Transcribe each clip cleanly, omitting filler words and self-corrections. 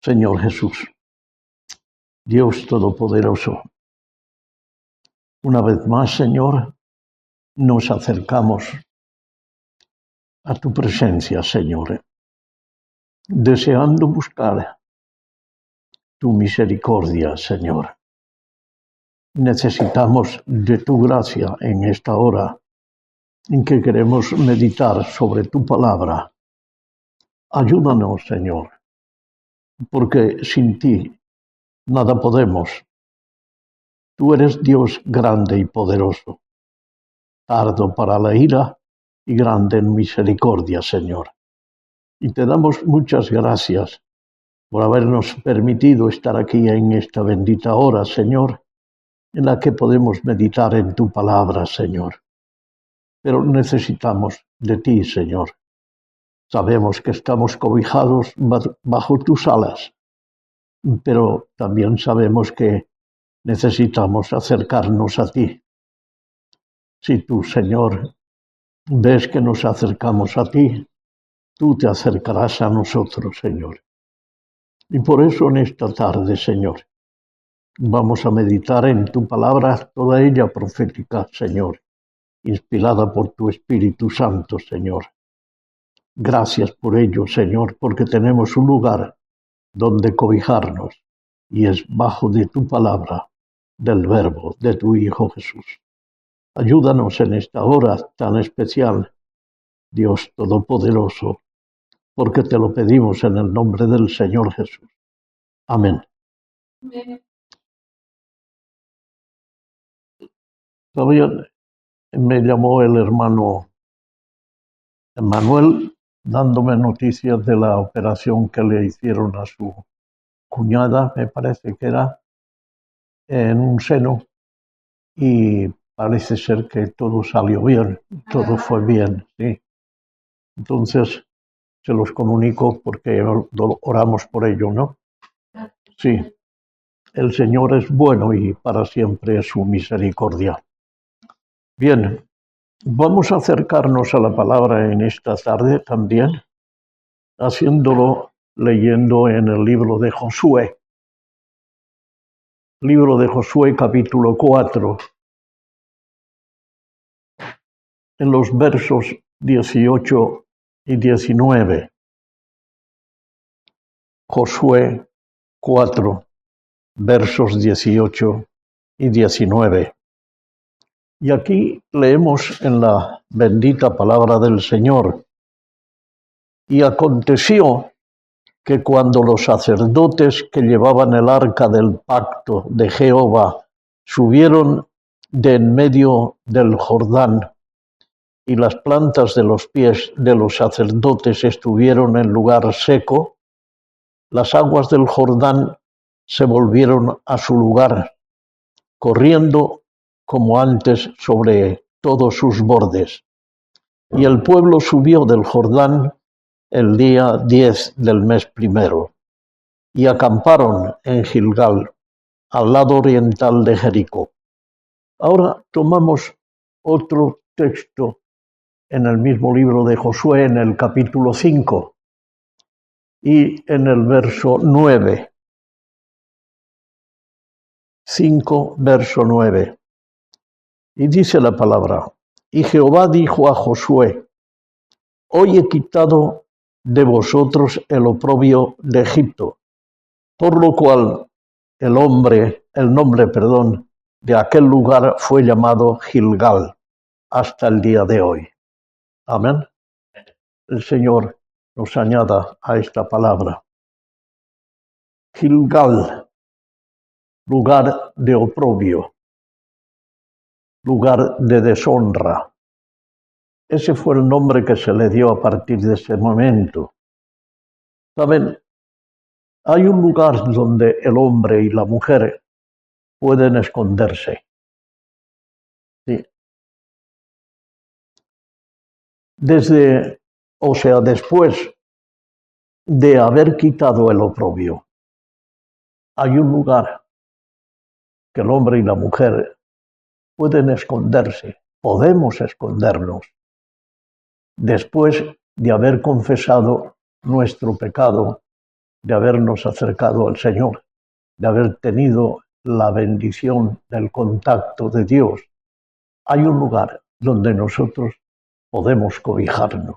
Señor Jesús, Dios Todopoderoso, una vez más, Señor, nos acercamos a tu presencia, Señor, deseando buscar tu misericordia, Señor. Necesitamos de tu gracia en esta hora en que queremos meditar sobre tu palabra. Ayúdanos, Señor, porque sin ti nada podemos. Tú eres Dios grande y poderoso, tardo para la ira y grande en misericordia, Señor. Y te damos muchas gracias por habernos permitido estar aquí en esta bendita hora, Señor, en la que podemos meditar en tu palabra, Señor. Pero necesitamos de ti, Señor. Sabemos que estamos cobijados bajo tus alas, pero también sabemos que necesitamos acercarnos a ti. Si tú, Señor, ves que nos acercamos a ti, tú te acercarás a nosotros, Señor. Y por eso en esta tarde, Señor, vamos a meditar en tu palabra, toda ella profética, Señor, inspirada por tu Espíritu Santo, Señor. Gracias por ello, Señor, porque tenemos un lugar donde cobijarnos, y es bajo de tu palabra, del Verbo, de tu Hijo Jesús. Ayúdanos en esta hora tan especial, Dios Todopoderoso, porque te lo pedimos en el nombre del Señor Jesús. Amén. Todavía me llamó el hermano Manuel dándome noticias de la operación que le hicieron a su cuñada, me parece que era, en un seno, y parece ser que todo salió bien, todo fue bien, sí. Entonces se los comunico porque oramos por ello, ¿no? Sí, el Señor es bueno y para siempre es su misericordia. Bien, vamos a acercarnos a la palabra en esta tarde también, haciéndolo leyendo en el libro de Josué. Libro de Josué, capítulo 4, en los versos 18 y 19. Josué 4, versos 18 y 19. Y aquí leemos en la bendita palabra del Señor: y aconteció que cuando los sacerdotes que llevaban el arca del pacto de Jehová subieron de en medio del Jordán, y las plantas de los pies de los sacerdotes estuvieron en lugar seco, las aguas del Jordán se volvieron a su lugar, corriendo como antes sobre todos sus bordes. Y el pueblo subió del Jordán el día 10 del mes primero, y acamparon en Gilgal, al lado oriental de Jericó. Ahora tomamos otro texto en el mismo libro de Josué, en el capítulo 5, y en el verso 9. 5, verso 9. Y dice la palabra: y Jehová dijo a Josué: hoy he quitado de vosotros el oprobio de Egipto, por lo cual el nombre, de aquel lugar fue llamado Gilgal hasta el día de hoy. Amén. El Señor nos añada a esta palabra. Gilgal, lugar de oprobio, lugar de deshonra. Ese fue el nombre que se le dio a partir de ese momento. ¿Saben? Hay un lugar donde el hombre y la mujer pueden esconderse. Sí. Después de haber quitado el oprobio, hay un lugar que el hombre y la mujer pueden esconderse, podemos escondernos, después de haber confesado nuestro pecado de habernos acercado al Señor, de haber tenido la bendición del contacto de Dios, hay un lugar donde nosotros podemos cobijarnos.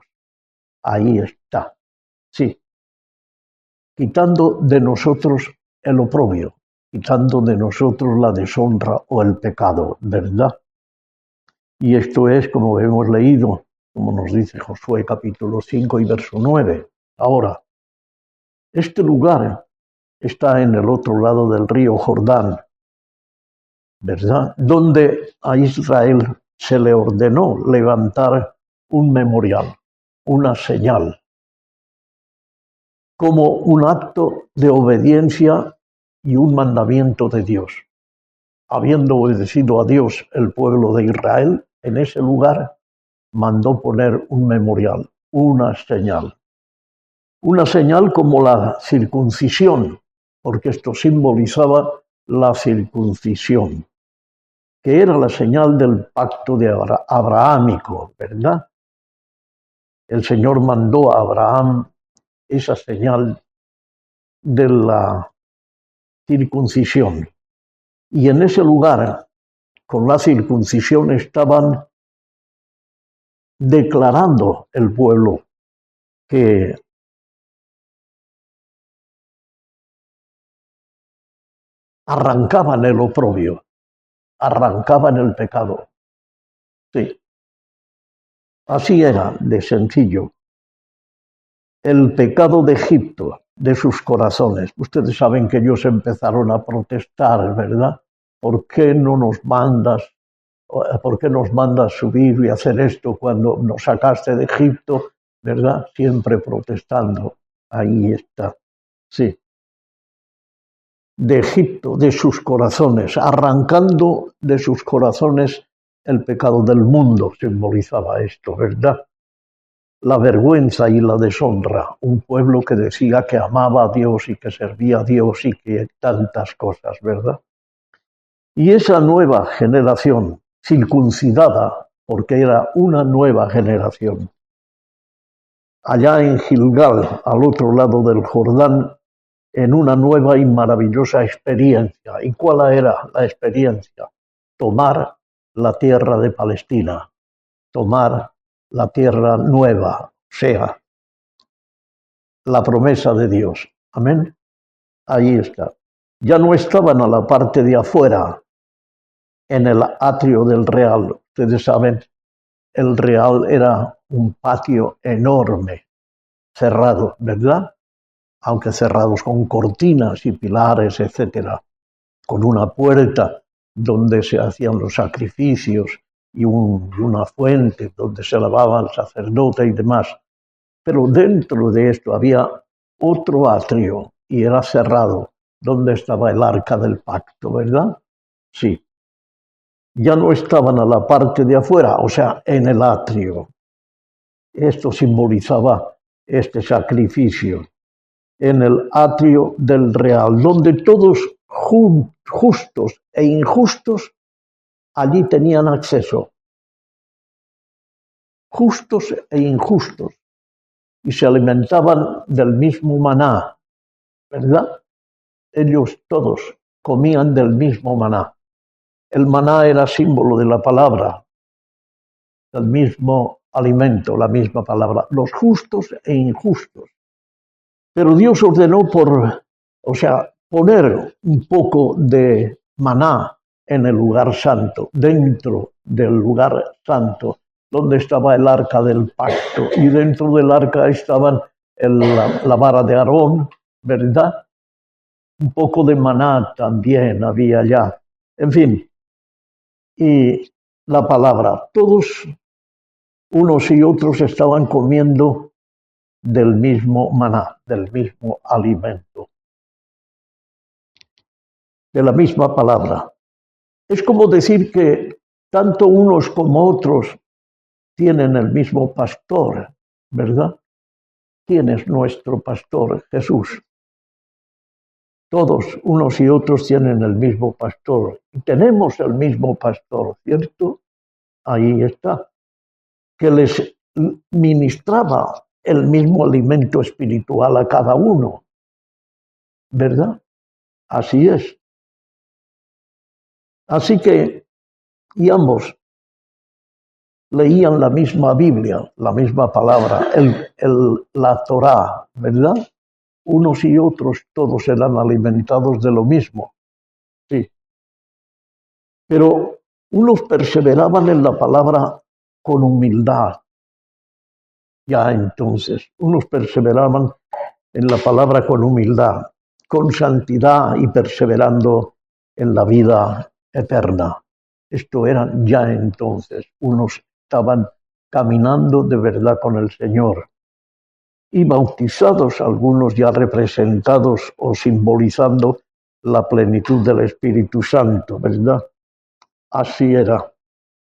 Ahí está. Sí. Quitando de nosotros el oprobio, quitando de nosotros la deshonra o el pecado, ¿verdad? Y esto es, como hemos leído, como nos dice Josué capítulo 5 y verso 9. Ahora, este lugar está en el otro lado del río Jordán, ¿verdad? Donde a Israel se le ordenó levantar un memorial, una señal, como un acto de obediencia y un mandamiento de Dios. Habiendo obedecido a Dios el pueblo de Israel, en ese lugar mandó poner un memorial, una señal. Una señal como la circuncisión, porque esto simbolizaba la circuncisión, que era la señal del pacto de abrahámico, ¿verdad? El Señor mandó a Abraham esa señal de la circuncisión. Y en ese lugar, con la circuncisión, estaban declarando el pueblo que arrancaban el oprobio, arrancaban el pecado. Sí, así era de sencillo. El pecado de Egipto, de sus corazones. Ustedes saben que ellos empezaron a protestar, ¿verdad? ¿Por qué no nos mandas? ¿Por qué nos mandas subir y hacer esto cuando nos sacaste de Egipto? ¿Verdad? Siempre protestando. Ahí está. Sí. De Egipto, de sus corazones, arrancando de sus corazones el pecado del mundo, simbolizaba esto, ¿verdad? La vergüenza y la deshonra, un pueblo que decía que amaba a Dios y que servía a Dios y que tantas cosas, ¿verdad? Y esa nueva generación, circuncidada, porque era una nueva generación, allá en Gilgal, al otro lado del Jordán, en una nueva y maravillosa experiencia. ¿Y cuál era la experiencia? Tomar la tierra de Palestina, tomar la tierra nueva, o sea, la promesa de Dios. Amén. Ahí está. Ya no estaban a la parte de afuera, en el atrio del real. Ustedes saben, el real era un patio enorme, cerrado, ¿verdad? Aunque cerrados con cortinas y pilares, etcétera, con una puerta donde se hacían los sacrificios y una fuente donde se lavaba el sacerdote y demás. Pero dentro de esto había otro atrio y era cerrado, donde estaba el arca del pacto, ¿verdad? Sí. Ya no estaban a la parte de afuera, o sea, en el atrio. Esto simbolizaba este sacrificio en el atrio del real, donde todos justos e injustos allí tenían acceso. Justos e injustos. Y se alimentaban del mismo maná, ¿verdad? Ellos todos comían del mismo maná. El maná era símbolo de la palabra, del mismo alimento, la misma palabra. Los justos e injustos. Pero Dios ordenó poner un poco de maná en el lugar santo, dentro del lugar santo, donde estaba el arca del pacto, y dentro del arca estaban la vara de Aarón, ¿verdad? Un poco de maná también había allá. En fin, y la palabra. Todos, unos y otros, estaban comiendo del mismo maná, del mismo alimento, de la misma palabra. Es como decir que tanto unos como otros tienen el mismo pastor, ¿verdad? ¿Quién es nuestro pastor? Jesús. Todos, unos y otros, tienen el mismo pastor. Y tenemos el mismo pastor, ¿cierto? Ahí está. Que les ministraba el mismo alimento espiritual a cada uno. ¿verdad? Así es. Así que, y ambos leían la misma Biblia, la misma palabra, la Torá, ¿verdad? Unos y otros, todos eran alimentados de lo mismo, sí. Pero unos perseveraban en la palabra con humildad, ya entonces, unos perseveraban en la palabra con humildad, con santidad y perseverando en la vida eterna. Esto eran ya entonces, unos estaban caminando de verdad con el Señor y bautizados, algunos ya representados o simbolizando la plenitud del Espíritu Santo, ¿verdad? Así era,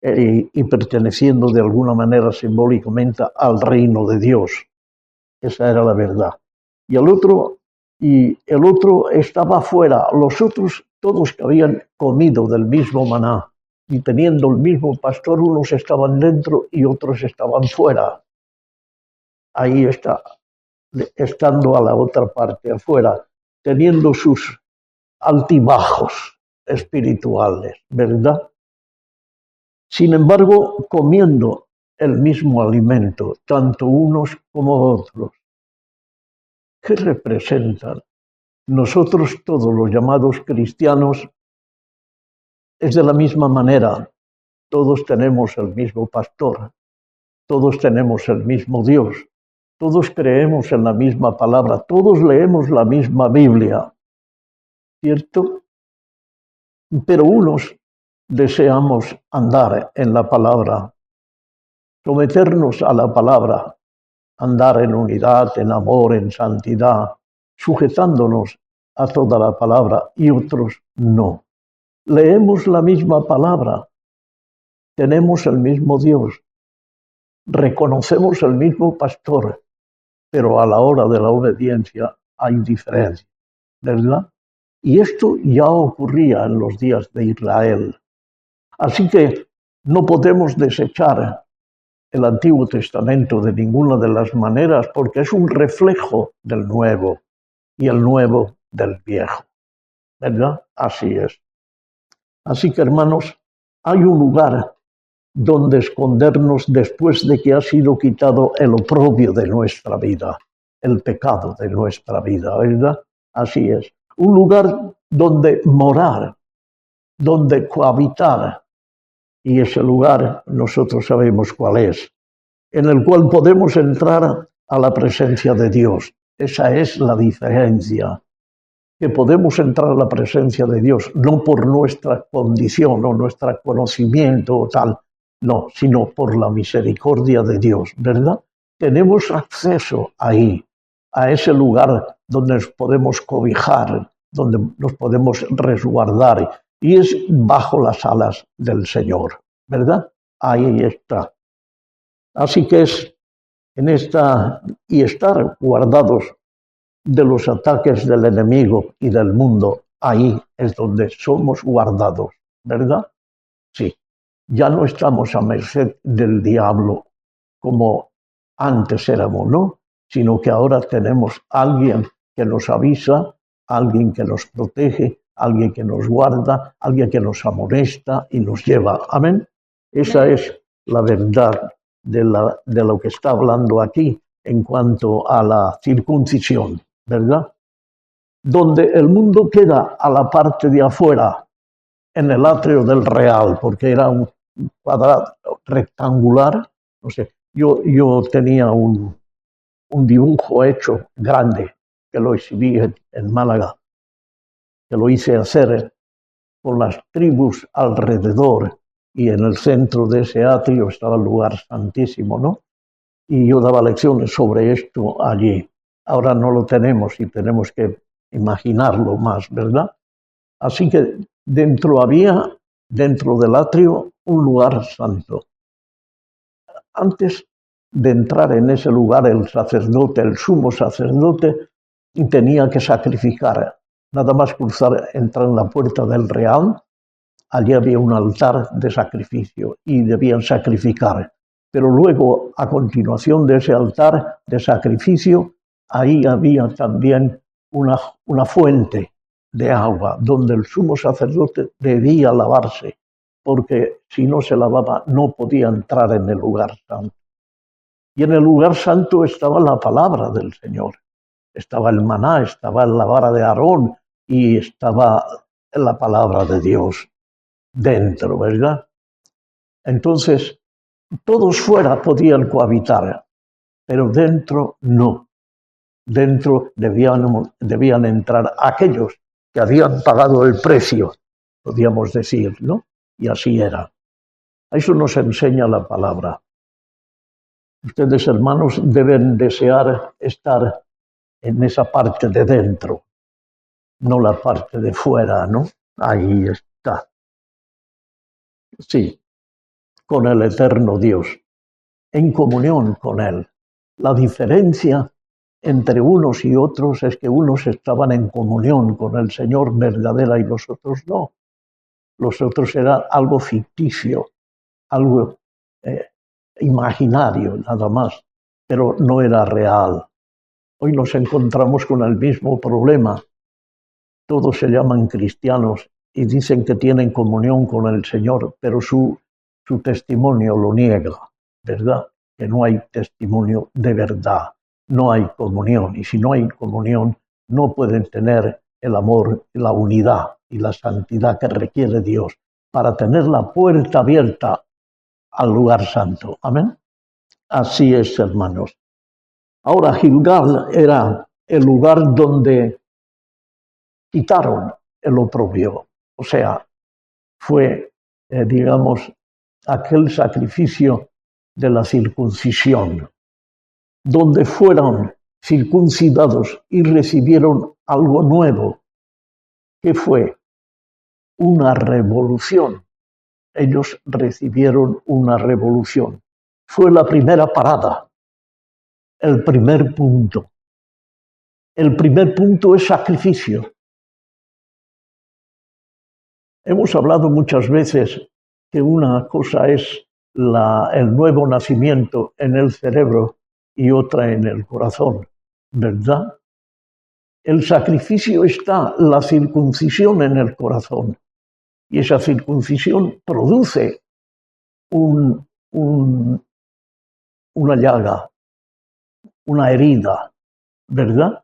y perteneciendo de alguna manera simbólicamente al reino de Dios. Esa era la verdad. Y el otro estaba afuera, los otros todos que habían comido del mismo maná y teniendo el mismo pastor, unos estaban dentro y otros estaban fuera. Ahí está, estando a la otra parte, afuera, teniendo sus altibajos espirituales, ¿verdad? Sin embargo, comiendo el mismo alimento, tanto unos como otros. ¿Qué representan? Nosotros todos los llamados cristianos es de la misma manera. Todos tenemos el mismo pastor, todos tenemos el mismo Dios, todos creemos en la misma palabra, todos leemos la misma Biblia, ¿cierto? Pero unos deseamos andar en la palabra, someternos a la palabra, andar en unidad, en amor, en santidad, sujetándonos a toda la palabra, y otros no. Leemos la misma palabra, tenemos el mismo Dios, reconocemos el mismo pastor, pero a la hora de la obediencia hay diferencia, ¿verdad? Y esto ya ocurría en los días de Israel. Así que no podemos desechar el Antiguo Testamento de ninguna de las maneras porque es un reflejo del Nuevo y el Nuevo del Viejo, ¿verdad? Así es. Así que, hermanos, hay un lugar donde escondernos después de que ha sido quitado el oprobio de nuestra vida, el pecado de nuestra vida, ¿verdad? Así es. Un lugar donde morar, donde cohabitar, y ese lugar nosotros sabemos cuál es, en el cual podemos entrar a la presencia de Dios. Esa es la diferencia, que podemos entrar a la presencia de Dios, no por nuestra condición o nuestro conocimiento o tal, no, sino por la misericordia de Dios, ¿verdad? Tenemos acceso ahí, a ese lugar donde nos podemos cobijar, donde nos podemos resguardar, y es bajo las alas del Señor, ¿verdad? Ahí está. Así que es en esta, y estar guardados de los ataques del enemigo y del mundo, ahí es donde somos guardados, ¿verdad? Sí, ya no estamos a merced del diablo como antes éramos, ¿no? Sino que ahora tenemos alguien que nos avisa, alguien que nos protege, alguien que nos guarda, alguien que nos amonesta y nos lleva. Amén. Esa es la verdad de lo que está hablando aquí en cuanto a la circuncisión, ¿verdad? Donde el mundo queda a la parte de afuera, en el atrio del real, porque era un cuadrado rectangular. No sé, yo tenía un dibujo hecho grande, que lo exhibí en Málaga, que lo hice hacer con las tribus alrededor, y en el centro de ese atrio estaba el lugar santísimo, ¿no? Y yo daba lecciones sobre esto allí. Ahora no lo tenemos y tenemos que imaginarlo más, ¿verdad? Así que había dentro del atrio un lugar santo. Antes de entrar en ese lugar, el sacerdote, el sumo sacerdote, tenía que sacrificar. Nada más cruzar, entrar en la puerta del real, allí había un altar de sacrificio y debían sacrificar. Pero luego, a continuación de ese altar de sacrificio, ahí había también una fuente de agua donde el sumo sacerdote debía lavarse, porque si no se lavaba no podía entrar en el lugar santo. Y en el lugar santo estaba la palabra del Señor, estaba el maná, estaba la vara de Aarón y estaba la palabra de Dios dentro, ¿verdad? Entonces, todos fuera podían cohabitar, pero dentro no. Dentro debían entrar aquellos que habían pagado el precio, podríamos decir, ¿no? Y así era. Eso nos enseña la palabra. Ustedes, hermanos, deben desear estar en esa parte de dentro, no la parte de fuera, ¿no? Ahí está. Sí, con el eterno Dios, en comunión con Él. La diferencia entre unos y otros es que unos estaban en comunión con el Señor verdadera y los otros no. Los otros era algo ficticio, algo imaginario nada más, pero no era real. Hoy nos encontramos con el mismo problema. Todos se llaman cristianos y dicen que tienen comunión con el Señor, pero su testimonio lo niega, ¿verdad? Que no hay testimonio de verdad, no hay comunión. Y si no hay comunión, no pueden tener el amor, la unidad y la santidad que requiere Dios para tener la puerta abierta al lugar santo. Amén. Así es, hermanos. Ahora, Gilgal era el lugar donde quitaron el oprobio. O sea, fue, digamos, aquel sacrificio de la circuncisión, donde fueron circuncidados y recibieron algo nuevo, que fue una revolución. Ellos recibieron una revolución. Fue la primera parada, el primer punto. El primer punto es sacrificio. Hemos hablado muchas veces que una cosa es el nuevo nacimiento en el cerebro y otra en el corazón, ¿verdad? El sacrificio está, la circuncisión en el corazón. Y esa circuncisión produce una llaga, una herida, ¿verdad?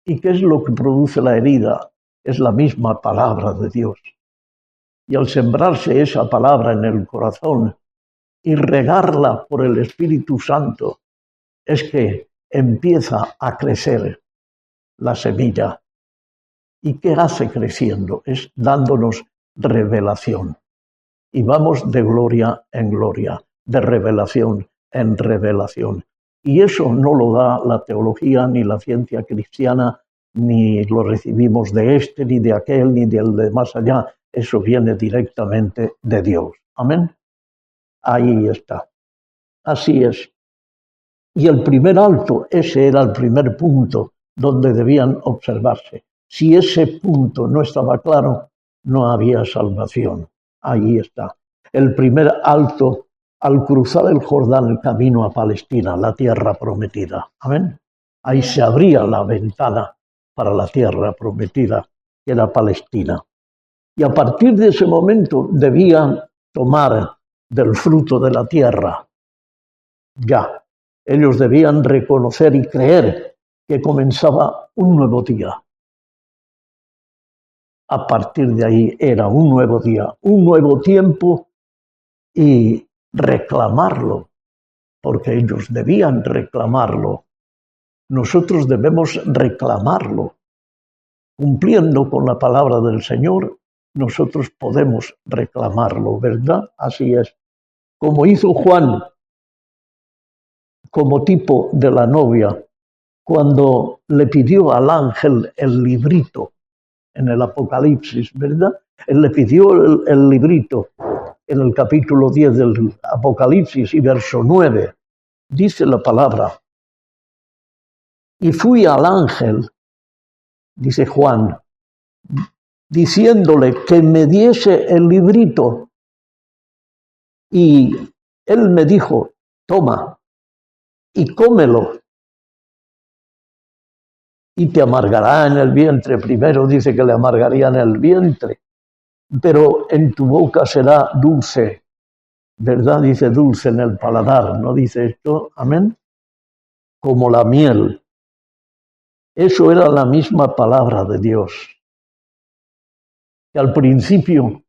¿Y qué es lo que produce la herida? Es la misma palabra de Dios. Y al sembrarse esa palabra en el corazón y regarla por el Espíritu Santo, es que empieza a crecer la semilla. ¿Y qué hace creciendo? Es dándonos revelación. Y vamos de gloria en gloria, de revelación en revelación. Y eso no lo da la teología ni la ciencia cristiana, ni lo recibimos de este, ni de aquel, ni del de más allá. Eso viene directamente de Dios. Amén. Ahí está. Así es. Y el primer alto, ese era el primer punto donde debían observarse. Si ese punto no estaba claro, no había salvación. Ahí está. El primer alto al cruzar el Jordán, el camino a Palestina, la tierra prometida. Amén. Ahí se abría la ventana para la tierra prometida, que era Palestina. Y a partir de ese momento debían tomar del fruto de la tierra. Ya, ellos debían reconocer y creer que comenzaba un nuevo día. A partir de ahí era un nuevo día, un nuevo tiempo y reclamarlo, porque ellos debían reclamarlo. Nosotros debemos reclamarlo. Cumpliendo con la palabra del Señor, nosotros podemos reclamarlo, ¿verdad? Así es. Como hizo Juan, como tipo de la novia, cuando le pidió al ángel el librito en el Apocalipsis, ¿verdad? Él le pidió el librito en el capítulo 10 del Apocalipsis y verso 9. Dice la palabra: y fui al ángel, dice Juan, diciéndole que me diese el librito. Y él me dijo: toma y cómelo, y te amargará en el vientre. Primero dice que le amargaría en el vientre, pero en tu boca será dulce, ¿verdad? Dice dulce en el paladar, ¿no dice esto? Amén. Como la miel. Eso era la misma palabra de Dios. Que al principio,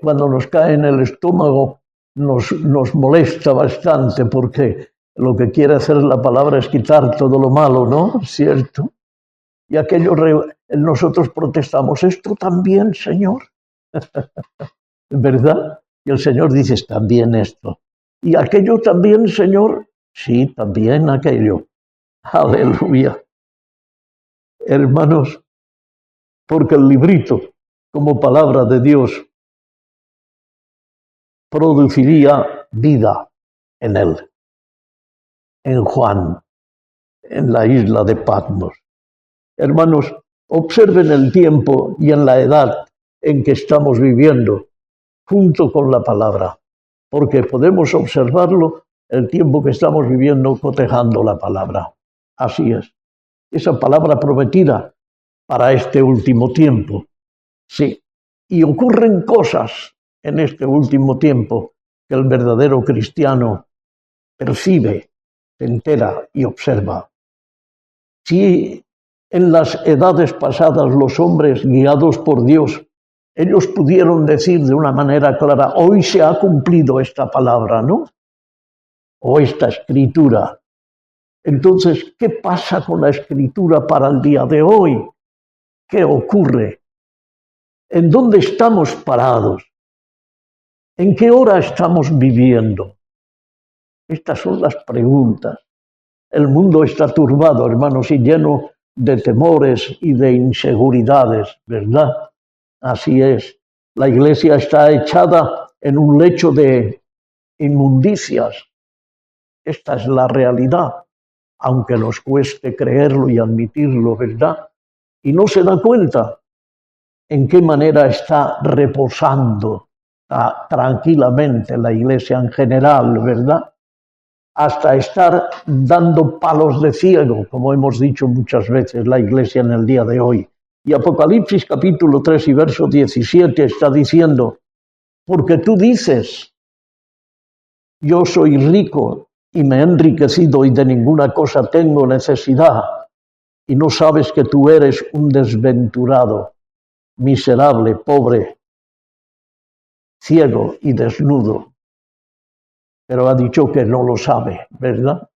cuando nos cae en el estómago, nos molesta bastante porque lo que quiere hacer la palabra es quitar todo lo malo, ¿no? ¿Cierto? Y aquello, nosotros protestamos, esto también, Señor. ¿Verdad? Y el Señor dice, también esto. Y aquello también, Señor, sí, también aquello. Aleluya. Hermanos, porque el librito, como palabra de Dios, produciría vida en él, en Juan, en la isla de Patmos. Hermanos, observen el tiempo y en la edad en que estamos viviendo, junto con la palabra, porque podemos observarlo el tiempo que estamos viviendo cotejando la palabra. Así es. Esa palabra prometida para este último tiempo. Sí. Y ocurren cosas en este último tiempo que el verdadero cristiano percibe, se entera y observa. Si en las edades pasadas los hombres guiados por Dios, ellos pudieron decir de una manera clara, hoy se ha cumplido esta palabra, ¿no? O esta escritura. Entonces, ¿qué pasa con la escritura para el día de hoy? ¿Qué ocurre? ¿En dónde estamos parados? ¿En qué hora estamos viviendo? Estas son las preguntas. El mundo está turbado, hermanos, y lleno de temores y de inseguridades, ¿verdad? Así es. La iglesia está echada en un lecho de inmundicias. Esta es la realidad, aunque nos cueste creerlo y admitirlo, ¿verdad? Y no se da cuenta en qué manera está reposando tranquilamente la iglesia en general, ¿verdad? Hasta estar dando palos de ciego, como hemos dicho muchas veces la iglesia en el día de hoy. Y Apocalipsis capítulo 3 y verso 17 está diciendo, porque tú dices, yo soy rico y me he enriquecido y de ninguna cosa tengo necesidad, y no sabes que tú eres un desventurado, miserable, pobre, ciego y desnudo. Pero ha dicho que no lo sabe, ¿verdad?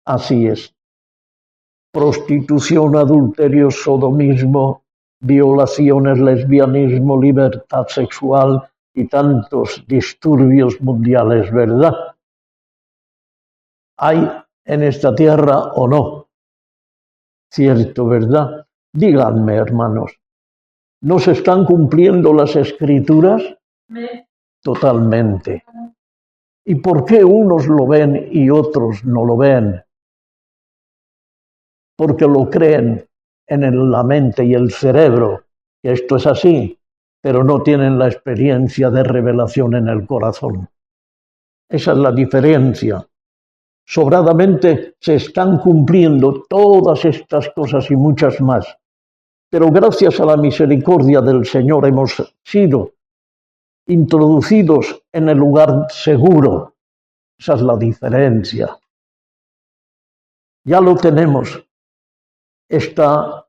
Así es. Prostitución, adulterio, sodomismo, violaciones, lesbianismo, libertad sexual y tantos disturbios mundiales, ¿verdad? ¿Hay en esta tierra o no? Cierto, ¿verdad? Díganme, hermanos, ¿no se están cumpliendo las escrituras? Totalmente. ¿Y por qué unos lo ven y otros no lo ven? Porque lo creen en la mente y el cerebro, que esto es así, pero no tienen la experiencia de revelación en el corazón. Esa es la diferencia. Sobradamente se están cumpliendo todas estas cosas y muchas más, pero gracias a la misericordia del Señor hemos sido introducidos en el lugar seguro. Esa es la diferencia. Ya lo tenemos. Está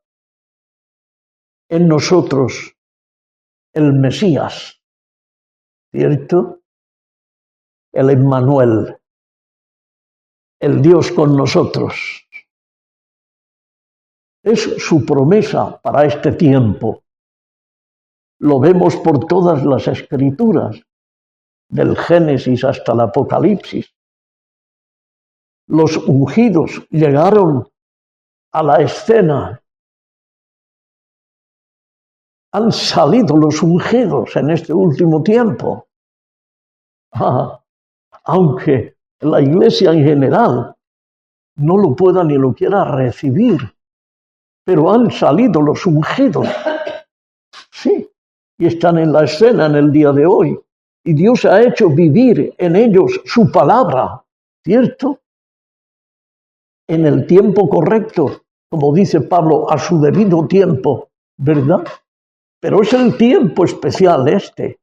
en nosotros el Mesías, ¿cierto? El Emmanuel, el Dios con nosotros. Es su promesa para este tiempo. Lo vemos por todas las escrituras, del Génesis hasta el Apocalipsis. Los ungidos llegaron a la escena. Han salido los ungidos en este último tiempo. Aunque la iglesia en general no lo pueda ni lo quiera recibir, pero han salido los ungidos. Sí, y están en la escena en el día de hoy. Y Dios ha hecho vivir en ellos su palabra, ¿cierto? En el tiempo correcto, como dice Pablo, a su debido tiempo, ¿verdad? Pero es el tiempo especial este.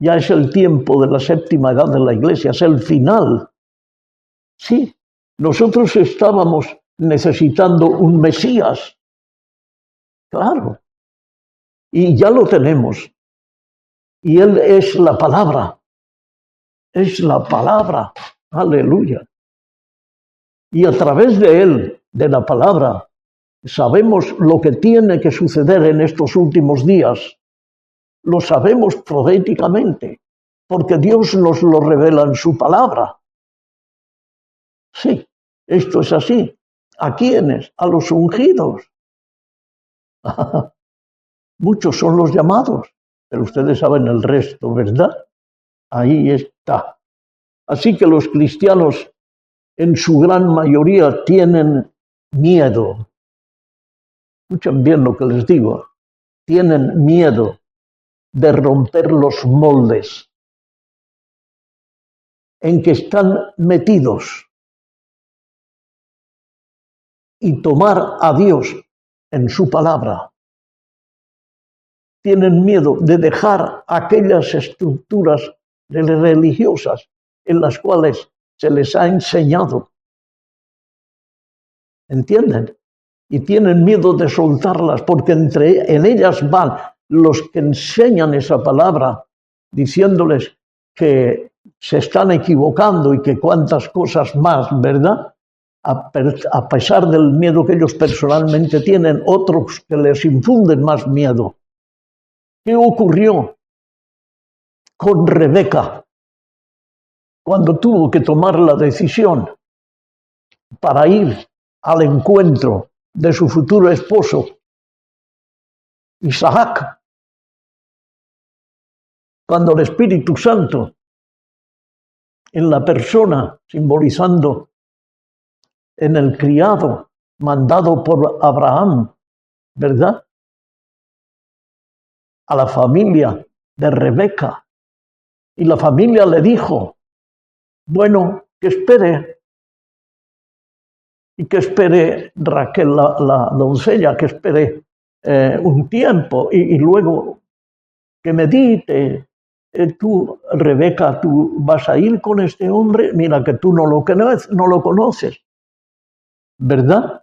Ya es el tiempo de la séptima edad de la Iglesia, es el final. Sí, nosotros estábamos necesitando un Mesías, claro, y ya lo tenemos. Y Él es la palabra, aleluya. Y a través de Él, de la palabra, sabemos lo que tiene que suceder en estos últimos días. Lo sabemos proféticamente, porque Dios nos lo revela en su palabra. Sí, esto es así. ¿A quiénes? A los ungidos. Muchos son los llamados, pero ustedes saben el resto, ¿verdad? Ahí está. Así que los cristianos, en su gran mayoría, tienen miedo. Escuchen bien lo que les digo. Tienen miedo de romper los moldes en que están metidos y tomar a Dios en su palabra. Tienen miedo de dejar aquellas estructuras religiosas en las cuales se les ha enseñado. ¿Entienden? Y tienen miedo de soltarlas porque en ellas van los que enseñan esa palabra diciéndoles que se están equivocando y que cuántas cosas más, ¿verdad? A pesar del miedo que ellos personalmente tienen, otros que les infunden más miedo. ¿Qué ocurrió con Rebeca cuando tuvo que tomar la decisión para ir al encuentro de su futuro esposo, Isaac? Cuando el Espíritu Santo, en la persona, simbolizando en el criado mandado por Abraham, ¿verdad?, a la familia de Rebeca. Y la familia le dijo, bueno, que espere. Y que espere Raquel, la doncella, que espere un tiempo y luego que medite. Tú, Rebeca, tú vas a ir con este hombre, mira que tú no lo conoces, ¿verdad?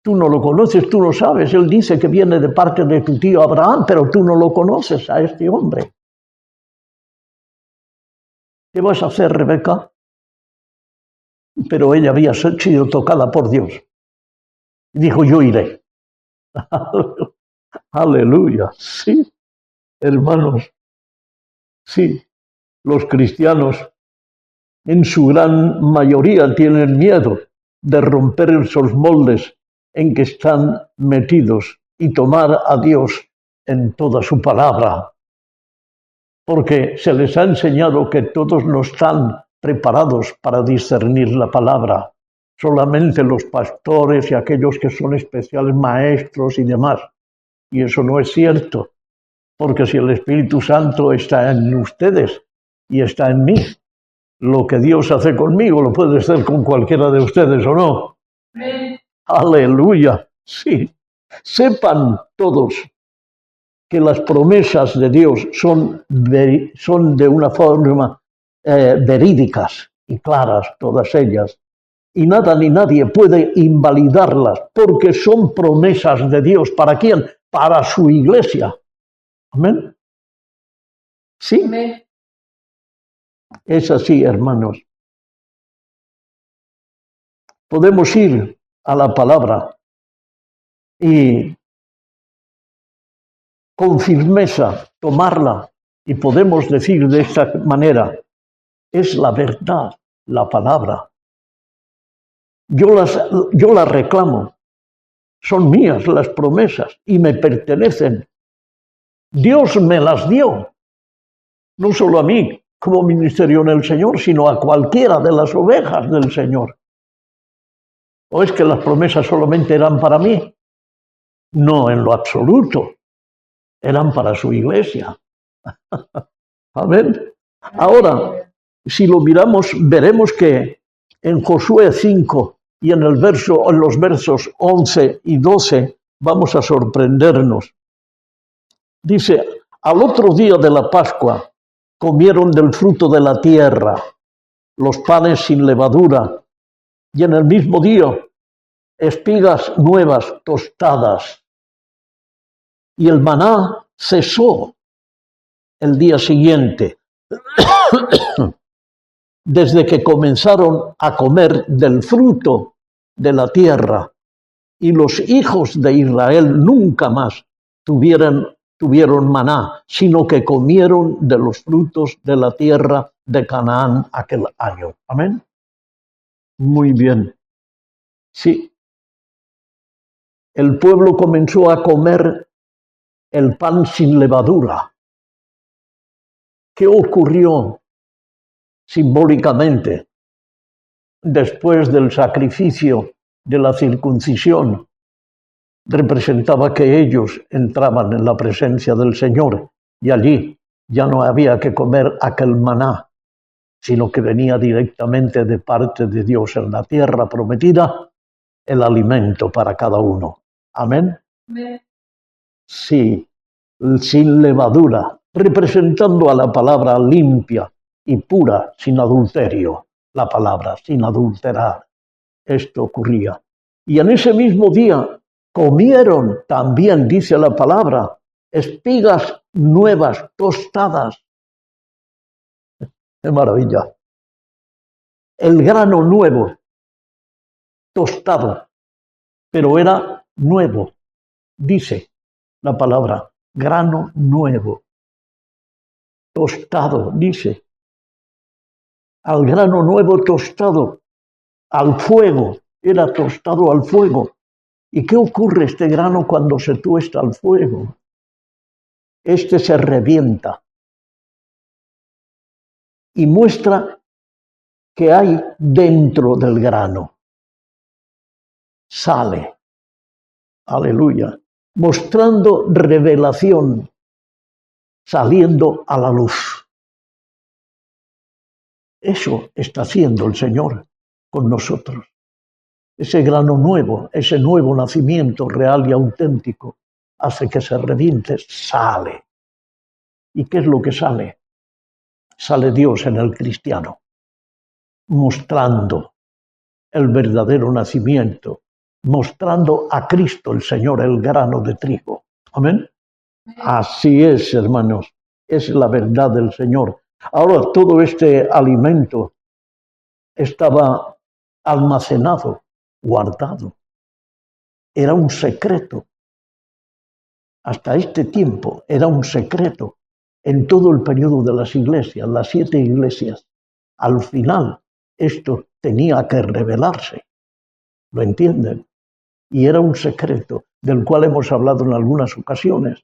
Tú no lo conoces, tú no sabes. Él dice que viene de parte de tu tío Abraham, pero tú no lo conoces a este hombre. ¿Qué vas a hacer, Rebeca? Pero ella había sido tocada por Dios. Y dijo, yo iré. Aleluya. Sí, hermanos. Sí, los cristianos en su gran mayoría tienen miedo de romper esos moldes en que están metidos y tomar a Dios en toda su palabra. Porque se les ha enseñado que todos no están preparados para discernir la palabra. Solamente los pastores y aquellos que son especiales maestros y demás. Y eso no es cierto. Porque si el Espíritu Santo está en ustedes y está en mí, lo que Dios hace conmigo lo puede hacer con cualquiera de ustedes, ¿o no? Amén. Aleluya. Sí. Sepan todos que las promesas de Dios son de una forma verídicas y claras, todas ellas. Y nada ni nadie puede invalidarlas, porque son promesas de Dios. ¿Para quién? Para su iglesia. Amén. Sí. Amén. Es así, hermanos. Podemos ir a la palabra y con firmeza tomarla y podemos decir de esta manera, es la verdad, la palabra. Yo las reclamo, son mías las promesas y me pertenecen. Dios me las dio, no solo a mí como ministerio en el Señor, sino a cualquiera de las ovejas del Señor. ¿O es que las promesas solamente eran para mí? No, en lo absoluto. Eran para su iglesia. Amén. Ahora, si lo miramos, veremos que en Josué 5, Y en los versos 11 y 12 vamos a sorprendernos. Dice, al otro día de la Pascua comieron del fruto de la tierra, los panes sin levadura, y en el mismo día espigas nuevas tostadas. Y el maná cesó el día siguiente, desde que comenzaron a comer del fruto de la tierra. Y los hijos de Israel nunca más tuvieron maná, sino que comieron de los frutos de la tierra de Canaán aquel año. Amén. Muy bien. Sí. El pueblo comenzó a comer el pan sin levadura. ¿Qué ocurrió simbólicamente después del sacrificio de la circuncisión? Representaba que ellos entraban en la presencia del Señor y allí ya no había que comer aquel maná, sino que venía directamente de parte de Dios en la tierra prometida el alimento para cada uno. Amén. Sí, sin levadura, representando a la palabra limpia y pura, sin adulterio, la palabra, sin adulterar. Esto ocurría. Y en ese mismo día comieron también, dice la palabra, espigas nuevas, tostadas. ¡Qué maravilla! El grano nuevo, tostado, pero era nuevo, dice la palabra, grano nuevo, tostado, dice. Al grano nuevo tostado, al fuego, era tostado al fuego. ¿Y qué ocurre este grano cuando se tuesta al fuego? Este se revienta y muestra que hay dentro del grano. Sale, aleluya, mostrando revelación, saliendo a la luz. Eso está haciendo el Señor con nosotros. Ese grano nuevo, ese nuevo nacimiento real y auténtico, hace que se reviente, sale. ¿Y qué es lo que sale? Sale Dios en el cristiano, mostrando el verdadero nacimiento, mostrando a Cristo el Señor, el grano de trigo. Amén. Así es, hermanos, es la verdad del Señor. Ahora, todo este alimento estaba almacenado, guardado. Era un secreto. Hasta este tiempo era un secreto en todo el periodo de las iglesias, las 7 iglesias. Al final, esto tenía que revelarse. ¿Lo entienden? Y era un secreto del cual hemos hablado en algunas ocasiones.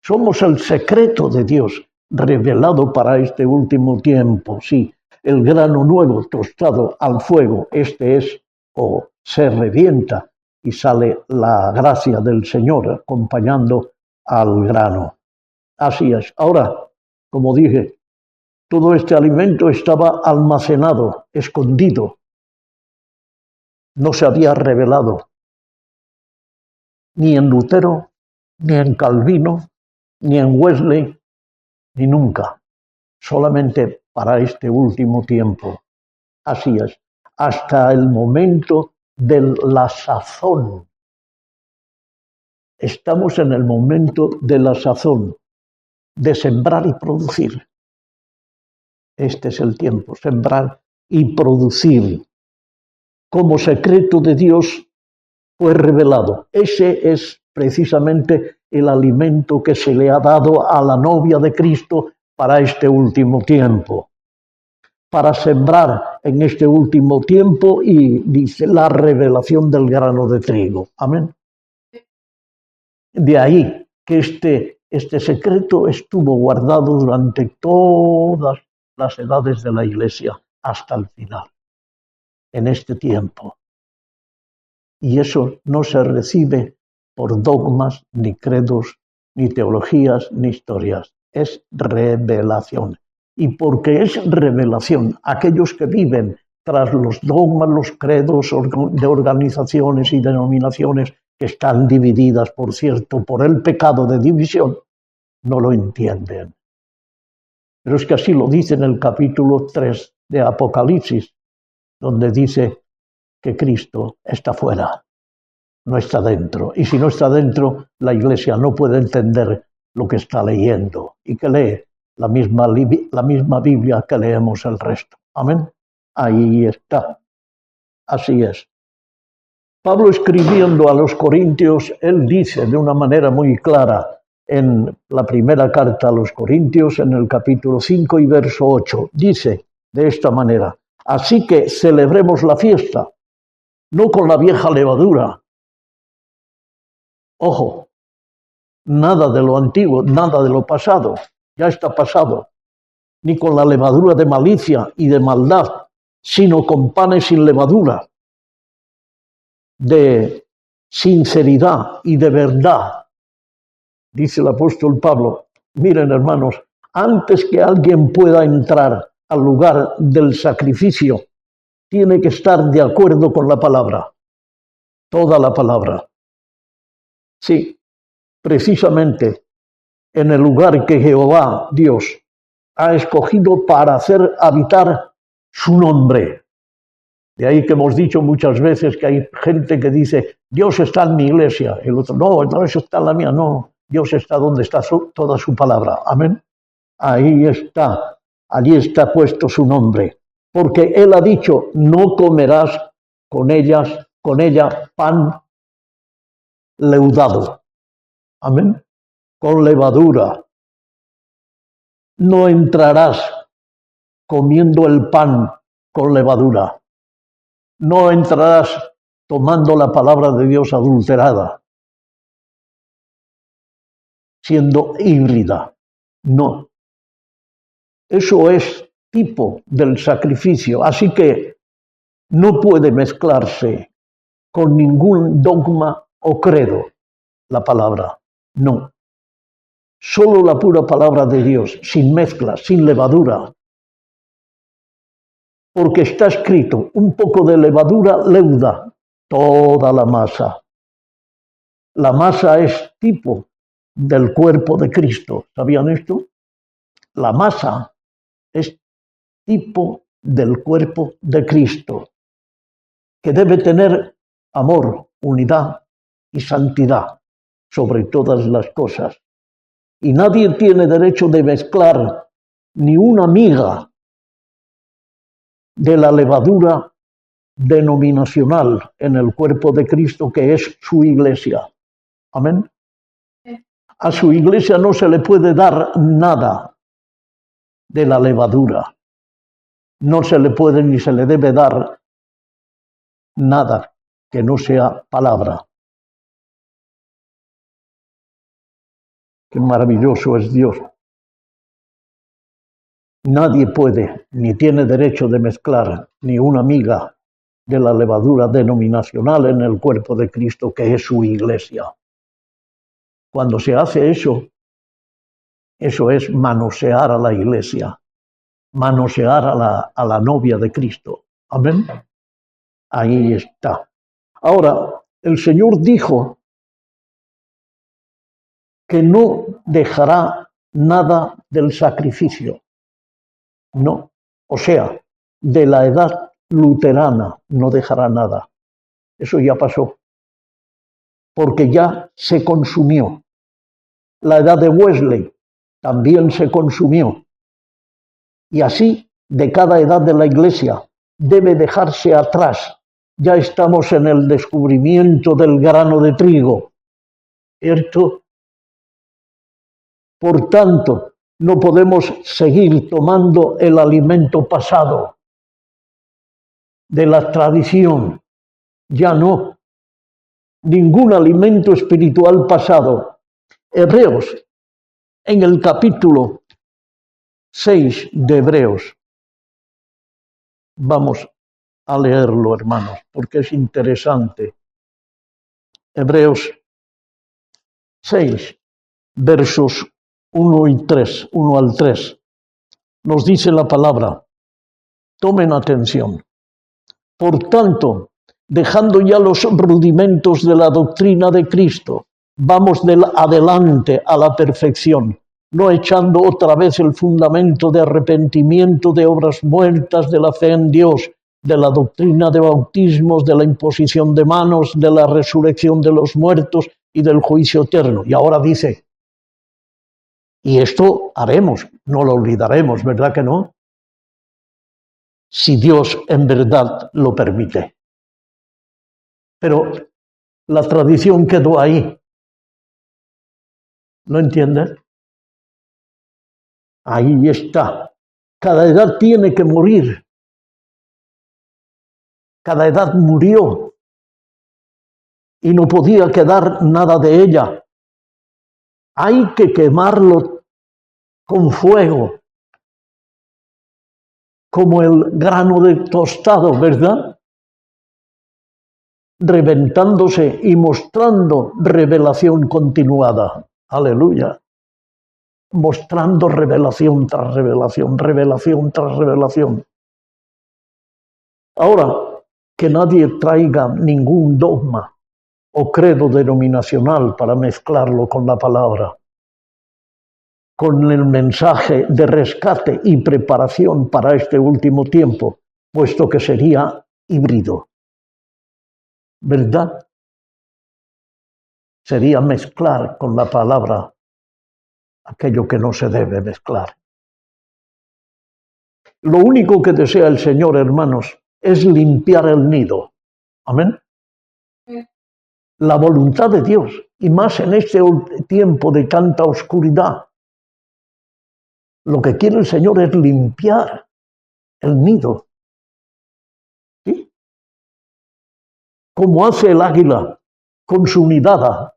Somos el secreto de Dios revelado para este último tiempo. Sí, el grano nuevo tostado al fuego, este es, o se revienta y sale la gracia del Señor acompañando al grano. Así es. Ahora, como dije, todo este alimento estaba almacenado, escondido. No se había revelado ni en Lutero, ni en Calvino, ni en Wesley, ni nunca. Solamente para este último tiempo. Así es. Hasta el momento de la sazón. Estamos en el momento de la sazón, de sembrar y producir. Este es el tiempo, sembrar y producir. Como secreto de Dios fue revelado. Ese es precisamente el alimento que se le ha dado a la novia de Cristo para este último tiempo. Para sembrar en este último tiempo y dice la revelación del grano de trigo. Amén. De ahí que este secreto estuvo guardado durante todas las edades de la Iglesia hasta el final, en este tiempo. Y eso no se recibe por dogmas, ni credos, ni teologías, ni historias. Es revelación. Y porque es revelación, aquellos que viven tras los dogmas, los credos de organizaciones y denominaciones que están divididas, por cierto, por el pecado de división, no lo entienden. Pero es que así lo dice en el capítulo 3 de Apocalipsis, donde dice que Cristo está fuera, no está dentro. Y si no está dentro, la Iglesia no puede entender lo que está leyendo y que lee la misma Biblia que leemos el resto. Amén. Ahí está. Así es. Pablo, escribiendo a los Corintios, él dice de una manera muy clara en la primera carta a los Corintios, en el capítulo 5 y verso 8, dice de esta manera: así que celebremos la fiesta, no con la vieja levadura. Ojo, nada de lo antiguo, nada de lo pasado, ya está pasado, ni con la levadura de malicia y de maldad, sino con panes sin levadura, de sinceridad y de verdad. Dice el apóstol Pablo, miren hermanos, antes que alguien pueda entrar al lugar del sacrificio, tiene que estar de acuerdo con la palabra, toda la palabra. Sí, precisamente en el lugar que Jehová, Dios, ha escogido para hacer habitar su nombre. De ahí que hemos dicho muchas veces que hay gente que dice, Dios está en mi iglesia. El otro, no, eso está en la mía. No, Dios está donde está toda su palabra. Amén. Ahí está, allí está puesto su nombre. Porque Él ha dicho, no comerás con ella pan leudado. Amén. Con levadura. No entrarás comiendo el pan con levadura. No entrarás tomando la palabra de Dios adulterada, siendo híbrida. No. Eso es tipo del sacrificio. Así que no puede mezclarse con ningún dogma o credo la palabra. No. Solo la pura palabra de Dios, sin mezcla, sin levadura. Porque está escrito, un poco de levadura leuda toda la masa. La masa es tipo del cuerpo de Cristo. ¿Sabían esto? La masa es tipo del cuerpo de Cristo, que debe tener amor, unidad y santidad sobre todas las cosas. Y nadie tiene derecho de mezclar ni una miga de la levadura denominacional en el cuerpo de Cristo, que es su iglesia. Amén. A su iglesia no se le puede dar nada de la levadura. No se le puede ni se le debe dar nada que no sea palabra. Qué maravilloso es Dios. Nadie puede ni tiene derecho de mezclar ni una miga de la levadura denominacional en el cuerpo de Cristo, que es su iglesia. Cuando se hace eso es manosear a la iglesia, manosear a la novia de Cristo. Amén. Ahí está. Ahora, el Señor dijo que no dejará nada del sacrificio. No, o sea, de la edad luterana no dejará nada. Eso ya pasó, porque ya se consumió. La edad de Wesley también se consumió. Y así, de cada edad de la Iglesia, debe dejarse atrás. Ya estamos en el descubrimiento del grano de trigo. ¿Cierto? Por tanto, no podemos seguir tomando el alimento pasado de la tradición. Ya no. Ningún alimento espiritual pasado. Hebreos, en el capítulo 6 de Hebreos. Vamos a leerlo, hermanos, porque es interesante. Hebreos 6, versos 1 y 3, 1 al 3. Nos dice la palabra. Tomen atención. Por tanto, dejando ya los rudimentos de la doctrina de Cristo, vamos adelante a la perfección, no echando otra vez el fundamento de arrepentimiento, de obras muertas, de la fe en Dios, de la doctrina de bautismos, de la imposición de manos, de la resurrección de los muertos y del juicio eterno. Y ahora dice, y esto haremos, no lo olvidaremos, ¿verdad que no? Si Dios en verdad lo permite. Pero la tradición quedó ahí. ¿No entiendes? Ahí está. Cada edad tiene que morir. Cada edad murió. Y no podía quedar nada de ella. Hay que quemarlo con fuego. Como el grano de tostado, ¿verdad? Reventándose y mostrando revelación continuada. Aleluya. Mostrando revelación tras revelación, revelación tras revelación. Ahora, que nadie traiga ningún dogma o credo denominacional para mezclarlo con la palabra, con el mensaje de rescate y preparación para este último tiempo, puesto que sería híbrido. ¿Verdad? Sería mezclar con la palabra aquello que no se debe mezclar. Lo único que desea el Señor, hermanos, es limpiar el nido. Amén. La voluntad de Dios, y más en este tiempo de tanta oscuridad. Lo que quiere el Señor es limpiar el nido. ¿Sí? Como hace el águila con su nidada,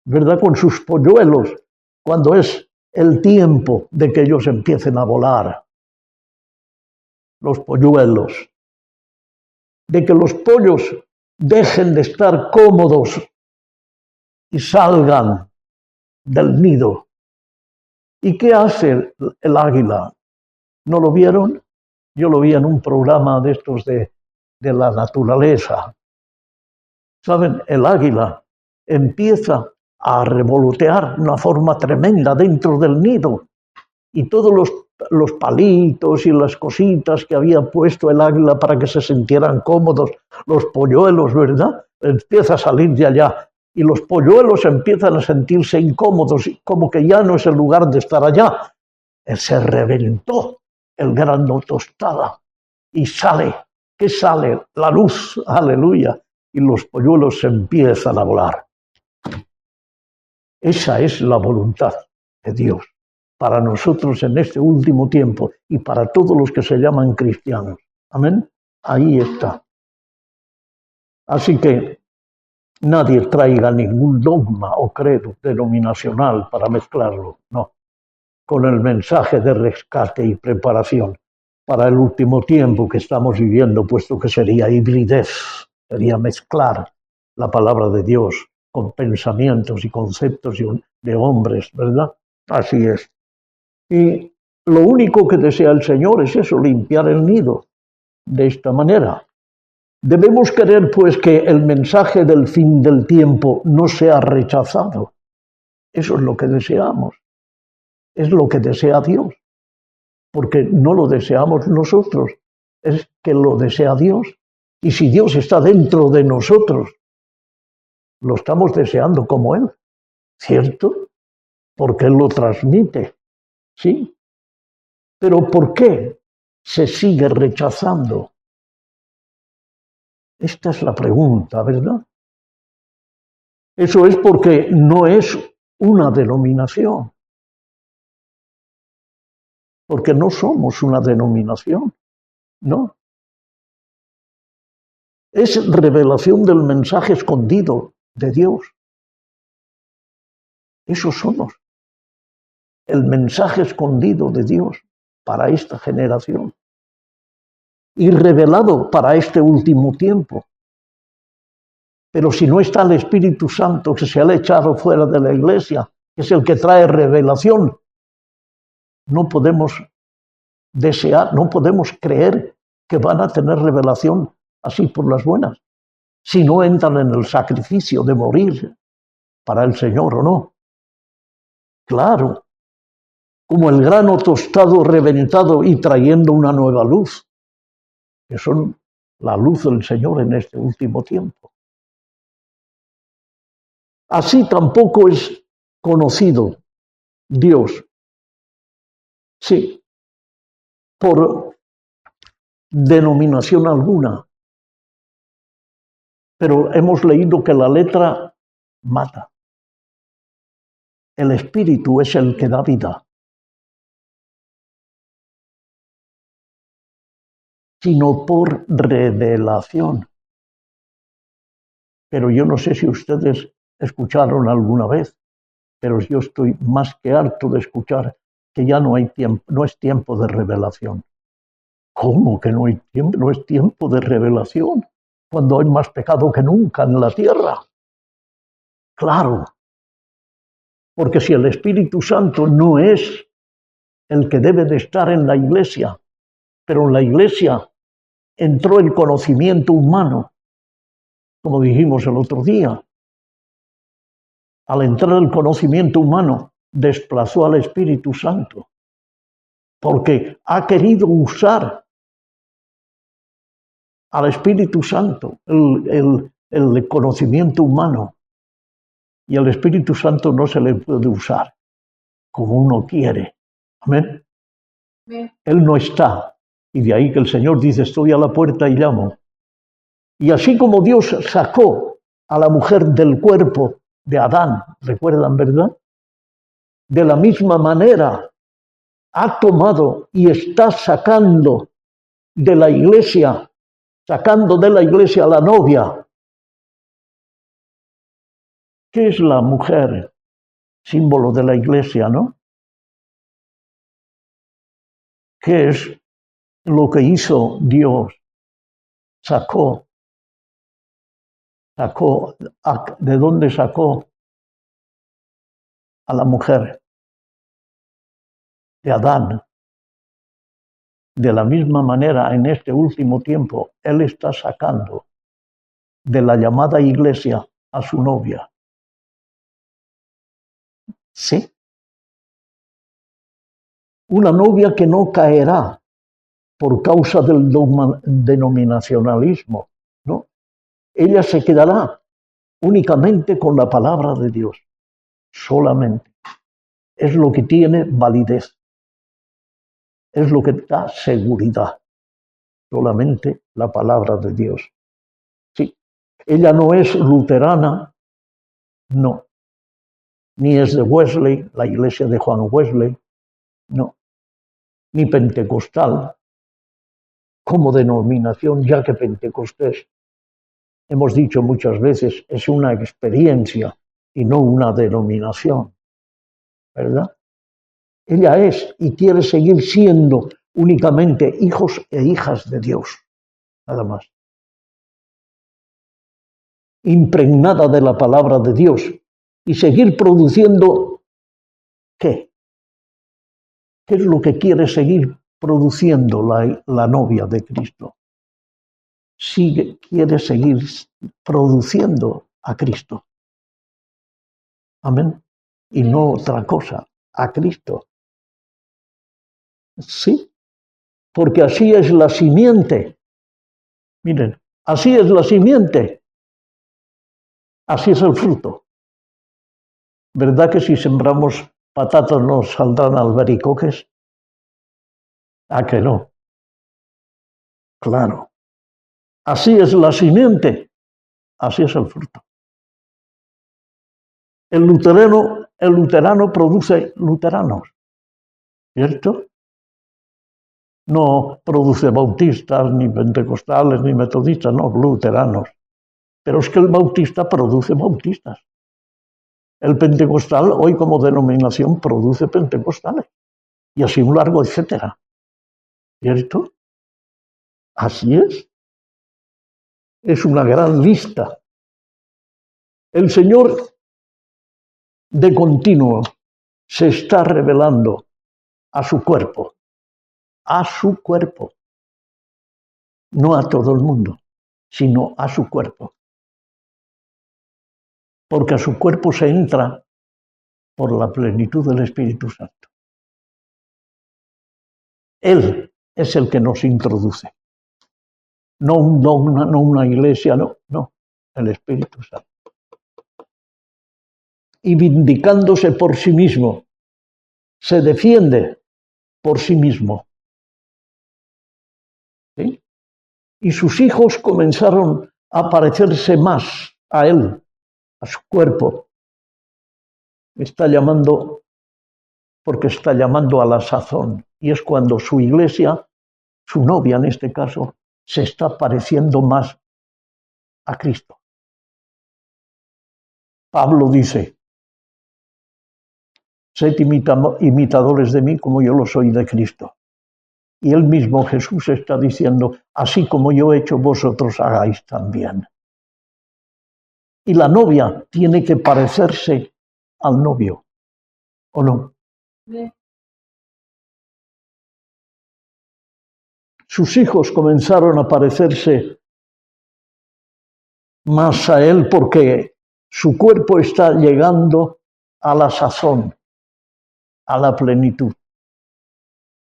¿verdad? Con sus polluelos, cuando es el tiempo de que ellos empiecen a volar. Los polluelos. De que los pollos dejen de estar cómodos y salgan del nido. ¿Y qué hace el águila? ¿No lo vieron? Yo lo vi en un programa de estos de la naturaleza. ¿Saben? El águila empieza a revolotear de una forma tremenda dentro del nido. Y todos los palitos y las cositas que había puesto el águila para que se sintieran cómodos, los polluelos, ¿verdad? Empieza a salir de allá. Y los polluelos empiezan a sentirse incómodos, como que ya no es el lugar de estar allá. Se reventó el grano tostada y sale. ¿Qué sale? La luz, aleluya. Y los polluelos se empiezan a volar. Esa es la voluntad de Dios para nosotros en este último tiempo y para todos los que se llaman cristianos. Amén. Ahí está. Así que nadie traiga ningún dogma o credo denominacional para mezclarlo, no, con el mensaje de rescate y preparación para el último tiempo que estamos viviendo, puesto que sería hibridez, sería mezclar la palabra de Dios con pensamientos y conceptos de hombres, ¿verdad? Así es. Y lo único que desea el Señor es eso, limpiar el nido de esta manera. Debemos querer, pues, que el mensaje del fin del tiempo no sea rechazado. Eso es lo que deseamos. Es lo que desea Dios. Porque no lo deseamos nosotros, es que lo desea Dios. Y si Dios está dentro de nosotros, lo estamos deseando como Él, ¿cierto? Porque Él lo transmite, ¿sí? Pero ¿por qué se sigue rechazando? Esta es la pregunta, ¿verdad? Eso es porque no es una denominación. Porque no somos una denominación, ¿no? Es revelación del mensaje escondido de Dios. Eso somos. El mensaje escondido de Dios para esta generación. Y revelado para este último tiempo. Pero si no está el Espíritu Santo que se ha echado fuera de la iglesia, que es el que trae revelación, no podemos desear, no podemos creer que van a tener revelación así por las buenas, si no entran en el sacrificio de morir para el Señor o no. Claro, como el grano tostado, reventado y trayendo una nueva luz, que son la luz del Señor en este último tiempo. Así tampoco es conocido Dios, sí, por denominación alguna, pero hemos leído que la letra mata. El Espíritu es el que da vida, sino por revelación. Pero yo no sé si ustedes escucharon alguna vez, pero yo estoy más que harto de escuchar que ya no hay tiempo, no es tiempo de revelación. ¿Cómo que no hay tiempo? No es tiempo de revelación, cuando hay más pecado que nunca en la tierra. Claro, porque si el Espíritu Santo no es el que debe de estar en la iglesia, pero en la iglesia entró el conocimiento humano, como dijimos el otro día. Al entrar el conocimiento humano, desplazó al Espíritu Santo, porque ha querido usar al Espíritu Santo, el conocimiento humano, y al Espíritu Santo no se le puede usar como uno quiere. Amén. Él no está, y de ahí que el Señor dice, estoy a la puerta y llamo. Y así como Dios sacó a la mujer del cuerpo de Adán, ¿recuerdan, verdad? De la misma manera ha tomado y está sacando de la iglesia, a la novia. ¿Qué es la mujer? Símbolo de la iglesia, ¿no? ¿Qué es lo que hizo Dios? Sacó, ¿de dónde sacó a la mujer? De Adán. De la misma manera, en este último tiempo, Él está sacando de la llamada iglesia a su novia. Sí. Una novia que no caerá por causa del denominacionalismo, ¿no? Ella se quedará únicamente con la palabra de Dios, solamente. Es lo que tiene validez, es lo que da seguridad, solamente la palabra de Dios. Sí, ella no es luterana, no, ni es de Wesley, la iglesia de Juan Wesley, no, ni pentecostal, como denominación, ya que Pentecostés, hemos dicho muchas veces, es una experiencia y no una denominación, ¿verdad? Ella es y quiere seguir siendo únicamente hijos e hijas de Dios, nada más. Impregnada de la palabra de Dios y seguir produciendo, ¿qué? ¿Qué es lo que quiere seguir produciendo la novia de Cristo? Quiere seguir produciendo a Cristo. Amén. Y no otra cosa, a Cristo. Sí, porque así es la simiente. Miren, así es la simiente. Así es el fruto. ¿Verdad que si sembramos patatas nos saldrán albaricoques? ¿A que no? Claro. Así es la simiente. Así es el fruto. El luterano produce luteranos, ¿cierto? No produce bautistas, ni pentecostales, ni metodistas, no, luteranos. Pero es que el bautista produce bautistas. El pentecostal, hoy como denominación, produce pentecostales. Y así un largo etcétera. ¿Cierto? Así es. Es una gran lista. El Señor de continuo se está revelando a su cuerpo, no a todo el mundo. sino a su cuerpo. Porque a su cuerpo se entra por la plenitud del Espíritu Santo. Él es el que nos introduce. No un dogma, no una iglesia, no, el Espíritu Santo. Y vindicándose por sí mismo, se defiende por sí mismo. ¿Sí? Y sus hijos comenzaron a parecerse más a él, a su cuerpo. Está llamando, porque está llamando a la sazón. Y es cuando su iglesia, su novia en este caso, se está pareciendo más a Cristo. Pablo dice, sed imitadores de mí como yo lo soy de Cristo. Y él mismo, Jesús, está diciendo, así como yo he hecho, vosotros hagáis también. Y la novia tiene que parecerse al novio, ¿o no? Sí. Sus hijos comenzaron a parecerse más a él porque su cuerpo está llegando a la sazón, a la plenitud,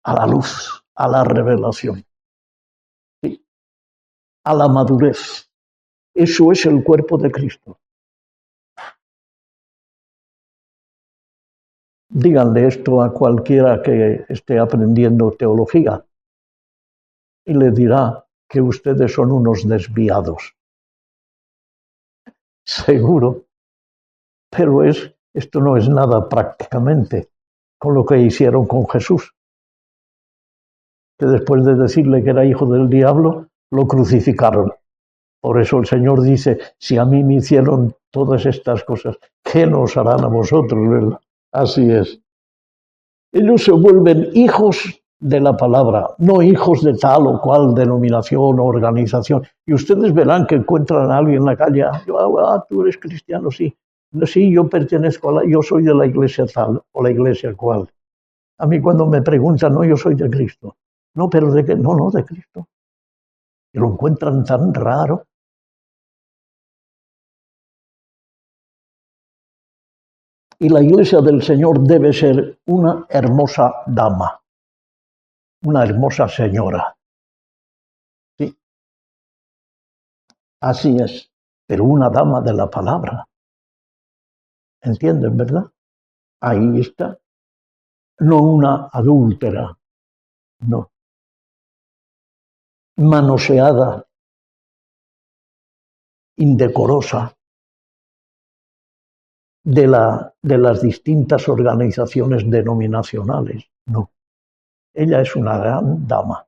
a la luz, a la revelación, ¿sí? A la madurez. Eso es el cuerpo de Cristo. Díganle esto a cualquiera que esté aprendiendo teología y le dirá que ustedes son unos desviados. Seguro, pero esto no es nada prácticamente con lo que hicieron con Jesús, que después de decirle que era hijo del diablo, lo crucificaron. Por eso el Señor dice, si a mí me hicieron todas estas cosas, ¿qué nos harán a vosotros? ¿Verdad? Así es. Ellos se vuelven hijos de la palabra, no hijos de tal o cual denominación o organización. Y ustedes verán que encuentran a alguien en la calle, tú eres cristiano, sí. Sí, yo pertenezco yo soy de la iglesia tal o la iglesia cual. A mí cuando me preguntan, no, yo soy de Cristo. No, pero ¿de qué? No, de Cristo. Y lo encuentran tan raro. Y la iglesia del Señor debe ser una hermosa dama, una hermosa señora. Sí, así es, pero una dama de la palabra. ¿Entienden, verdad? Ahí está. No una adúltera, no. Manoseada, indecorosa de las distintas organizaciones denominacionales, no. Ella es una gran dama,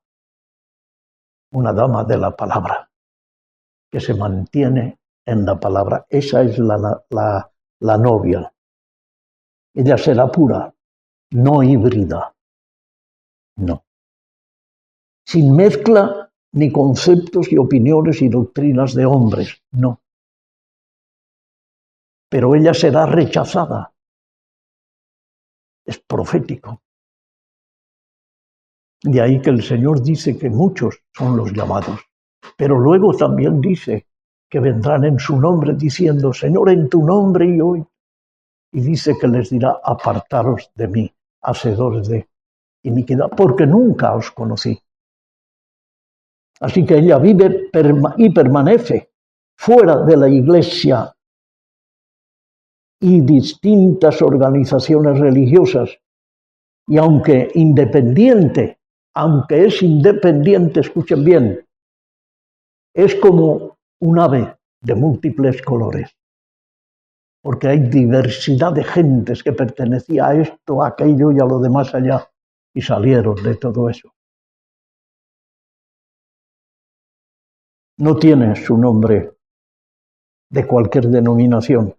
una dama de la palabra, que se mantiene en la palabra. Esa es la novia. Ella será pura, no híbrida, no. Sin mezcla ni conceptos y opiniones y doctrinas de hombres, no. Pero ella será rechazada. Es profético. De ahí que el Señor dice que muchos son los llamados, pero luego también dice que vendrán en su nombre diciendo, Señor, en tu nombre y hoy. Y dice que les dirá, apartaros de mí, hacedores de iniquidad, porque nunca os conocí. Así que ella vive y permanece fuera de la iglesia y distintas organizaciones religiosas. Y aunque es independiente, escuchen bien, es como un ave de múltiples colores. Porque hay diversidad de gentes que pertenecía a esto, a aquello y a lo demás allá, y salieron de todo eso. No tiene su nombre de cualquier denominación,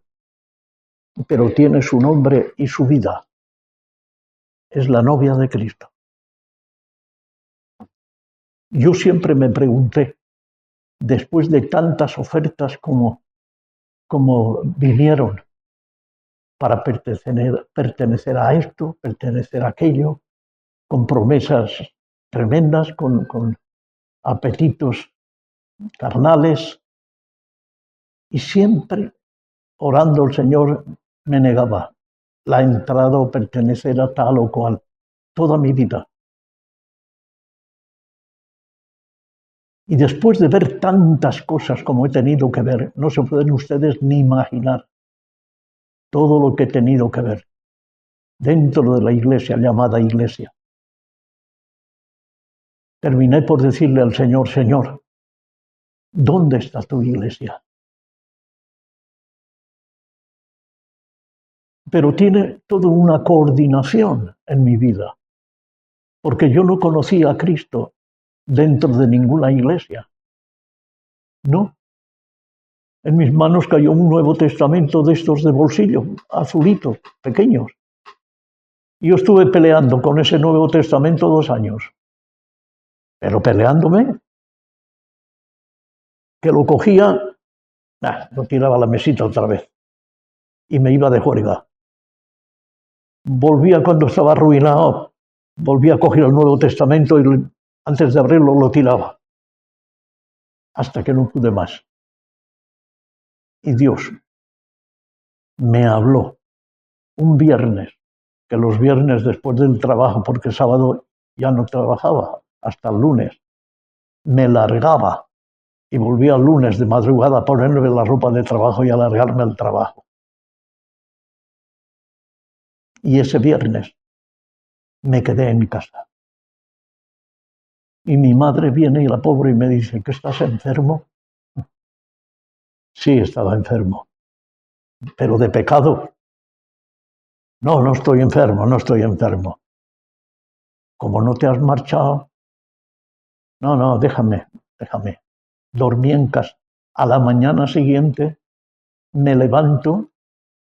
pero tiene su nombre y su vida. Es la novia de Cristo. Yo siempre me pregunté, después de tantas ofertas como vinieron para pertenecer a esto, pertenecer a aquello, con promesas tremendas, con apetitos carnales, y siempre orando al Señor me negaba la entrada o pertenecer a tal o cual, toda mi vida. Y después de ver tantas cosas como he tenido que ver, no se pueden ustedes ni imaginar todo lo que he tenido que ver dentro de la iglesia, llamada iglesia. Terminé por decirle al Señor, Señor, ¿dónde está tu iglesia? Pero tiene toda una coordinación en mi vida, porque yo no conocía a Cristo dentro de ninguna iglesia. No. En mis manos cayó un Nuevo Testamento de estos de bolsillo, azulitos, pequeños. Y yo estuve peleando con ese Nuevo Testamento 2 años. Pero peleándome, que lo cogía, lo tiraba a la mesita otra vez. Y me iba de juerga. Volvía cuando estaba arruinado, volvía a coger el Nuevo Testamento y antes de abrirlo lo tiraba. Hasta que no pude más. Y Dios me habló un viernes, que los viernes después del trabajo, porque sábado ya no trabajaba, hasta el lunes, me largaba y volvía el lunes de madrugada a ponerme la ropa de trabajo y alargarme al trabajo. Y ese viernes me quedé en casa. Y mi madre viene y la pobre y me dice, ¿que estás enfermo? Sí, estaba enfermo. ¿Pero de pecado? No, no estoy enfermo, no estoy enfermo. ¿Cómo no te has marchado? No, déjame. Dormí en casa. A la mañana siguiente me levanto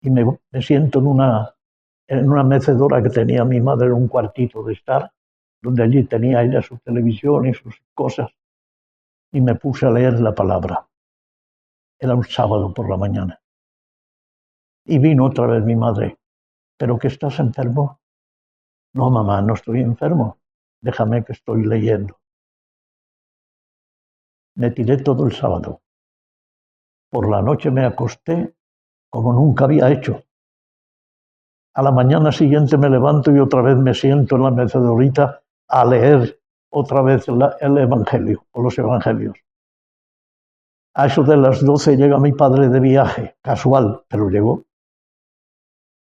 y me siento en una mecedora que tenía mi madre en un cuartito de estar, donde allí tenía ella su televisión y sus cosas, y me puse a leer la palabra. Era un sábado por la mañana. Y vino otra vez mi madre. ¿Pero que estás enfermo? No, mamá, no estoy enfermo. Déjame que estoy leyendo. Me tiré todo el sábado. Por la noche me acosté como nunca había hecho. A la mañana siguiente me levanto y otra vez me siento en la mecedorita a leer otra vez el Evangelio o los Evangelios. A eso de las 12 llega mi padre de viaje, casual, pero llegó.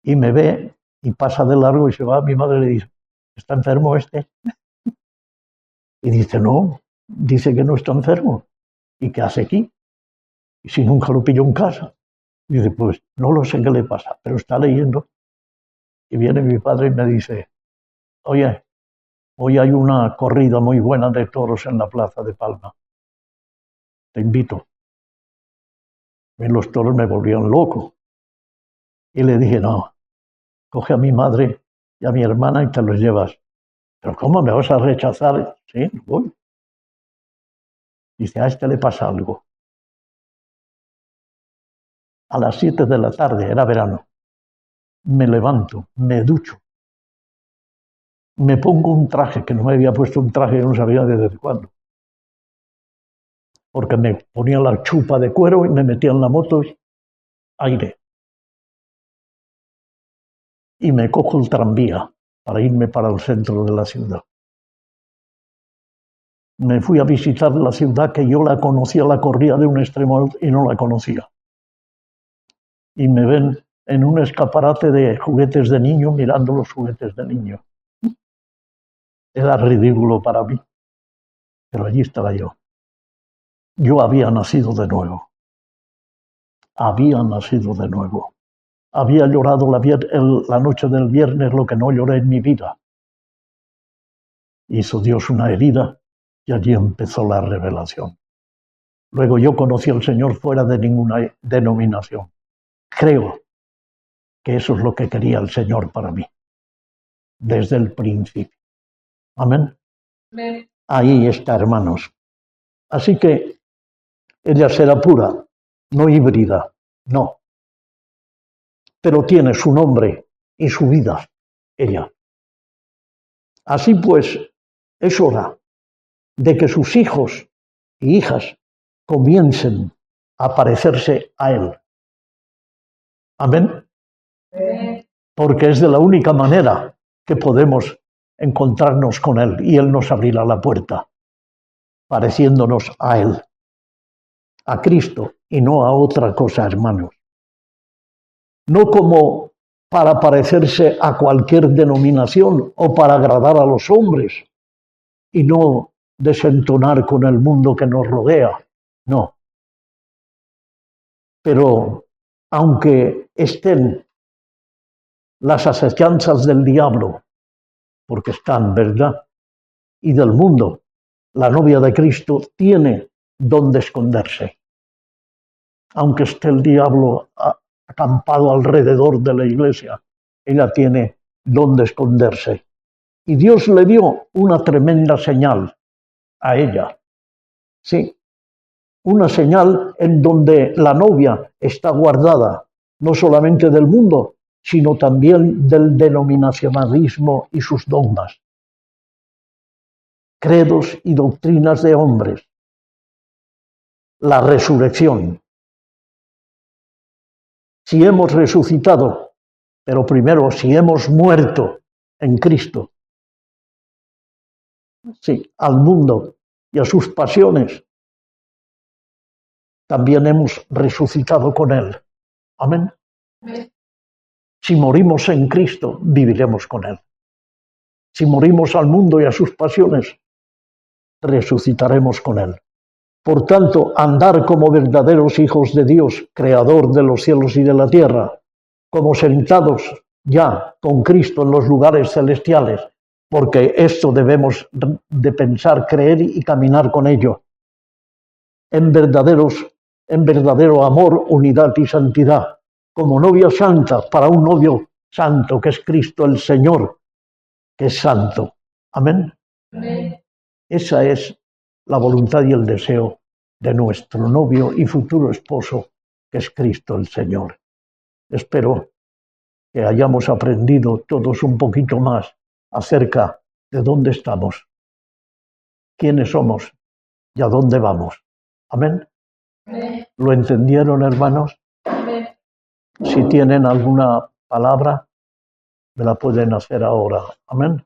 Y me ve y pasa de largo y se va. Mi madre le dice, ¿está enfermo este? Y dice, no, dice que no está enfermo. ¿Y qué hace aquí? Y si nunca lo pilló en casa. Y dice, pues no lo sé qué le pasa, pero está leyendo. Y viene mi padre y me dice, oye, hoy hay una corrida muy buena de toros en la plaza de Palma. Te invito. Y los toros me volvían loco. Y le dije, no, coge a mi madre y a mi hermana y te los llevas. ¿Pero cómo me vas a rechazar? Sí, voy. Dice, a este le pasa algo. A las 7 de la tarde, era verano, me levanto, me ducho, me pongo un traje, que no me había puesto un traje, no sabía desde cuándo. Porque me ponía la chupa de cuero y me metía en la moto y aire. Y me cojo el tranvía para irme para el centro de la ciudad. Me fui a visitar la ciudad que yo la conocía, la corría de un extremo y no la conocía. Y me ven en un escaparate de juguetes de niño mirando los juguetes de niño. Era ridículo para mí, pero allí estaba yo. Yo había nacido de nuevo. Había nacido de nuevo. Había llorado la noche del viernes lo que no lloré en mi vida. Hizo Dios una herida y allí empezó la revelación. Luego yo conocí al Señor fuera de ninguna denominación. Creo que eso es lo que quería el Señor para mí, desde el principio. Amén. Amén. Ahí está, hermanos. Así que ella será pura, no híbrida, no. Pero tiene su nombre y su vida, ella. Así pues, es hora de que sus hijos y hijas comiencen a parecerse a Él. Amén. Porque es de la única manera que podemos encontrarnos con Él y Él nos abrirá la puerta, pareciéndonos a Él, a Cristo y no a otra cosa, hermanos. No como para parecerse a cualquier denominación o para agradar a los hombres y no desentonar con el mundo que nos rodea, no. Pero aunque estén las acechanzas del diablo, porque están, ¿verdad? Y del mundo, la novia de Cristo tiene dónde esconderse. Aunque esté el diablo acampado alrededor de la iglesia, ella tiene dónde esconderse. Y Dios le dio una tremenda señal a ella. Sí, una señal en donde la novia está guardada, no solamente del mundo, sino también del denominacionalismo y sus dogmas, credos y doctrinas de hombres. La resurrección. Si hemos resucitado, pero primero si hemos muerto en Cristo, sí, al mundo y a sus pasiones, también hemos resucitado con Él. Amén. Si morimos en Cristo, viviremos con Él. Si morimos al mundo y a sus pasiones, resucitaremos con Él. Por tanto, andar como verdaderos hijos de Dios, creador de los cielos y de la tierra, como sentados ya con Cristo en los lugares celestiales, porque esto debemos de pensar, creer y caminar con ello, en verdadero amor, unidad y santidad, como novia santa para un novio santo, que es Cristo el Señor, que es santo. Amén. Amén. Esa es la voluntad y el deseo de nuestro novio y futuro esposo, que es Cristo el Señor. Espero que hayamos aprendido todos un poquito más acerca de dónde estamos, quiénes somos y a dónde vamos. Amén. Amén. ¿Lo entendieron, hermanos? Amén. Si tienen alguna palabra, me la pueden hacer ahora. Amén.